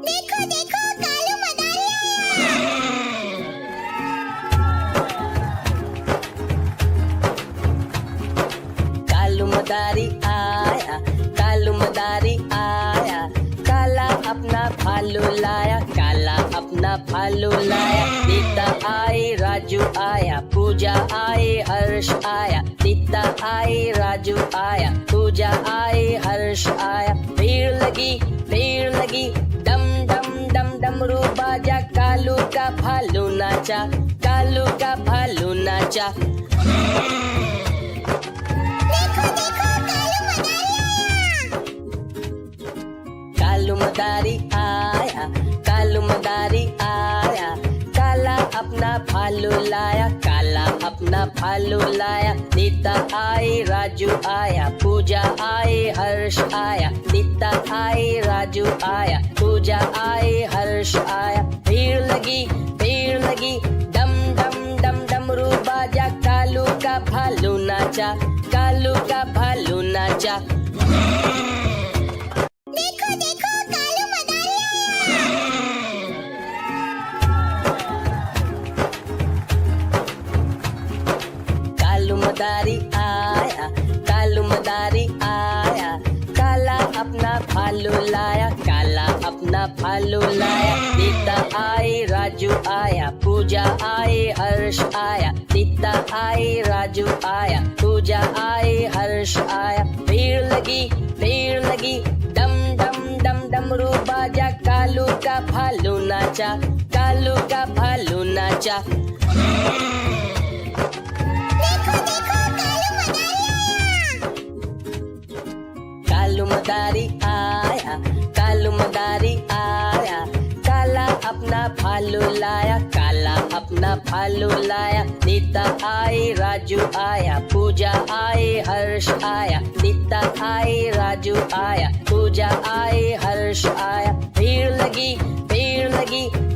देखो देखो कालू मदारी कालू मदारी आया, कालू मदारी आया, काला अपना भालू लाया, काला अपना भालू लाया। सीता आई, राजू आया, पूजा आई, हर्ष आया। सीता आई, राजू आया, पूजा आई, हर्ष आया। भीड़ लगी, डम डम डम डमरू बाजा, कालू का भालू नाचा, कालू का भालू नाचा। देखो देखो कालू मदारी आया कालू मदारी आया, काला अपना भालू लाया, काला अपना भालू लाया। सीता आई, राजू आया, पूजा आई, हर्ष आया। सीता आई, राजू आया, पूजा आई, हर्ष आया। भीड़ लगी, डम डम डम डमरू बाजा, कालू का भालू नाचा, कालू का भालू नाचा। देखो देखो कालू मदारी आया, कालू मदारी आया, काला अपना भालू लाया, काला अपना भालू लाया। सीता आई, राजू आया, पूजा आई, हर्ष आया। सीता आई, राजू आया, पूजा आई, हर्ष आया। भीड़ लगी, डम डम डम डमरू बाजा, कालू का भालू नाचा, कालू का भालू नाचा। कालू मदारी आया, कालू मदारी आया, काला अपना भालू लाया, काला अपना भालू लाया। सीता आई, राजू आया, पूजा आई, हर्ष आया। सीता आई, राजू आया, पूजा आई, हर्ष आया। भीड़ लगी,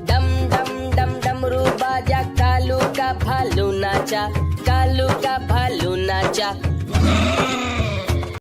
डम डम डम डमरू बाजा, कालू का भालू नाचा, कालू का भालू नाचा।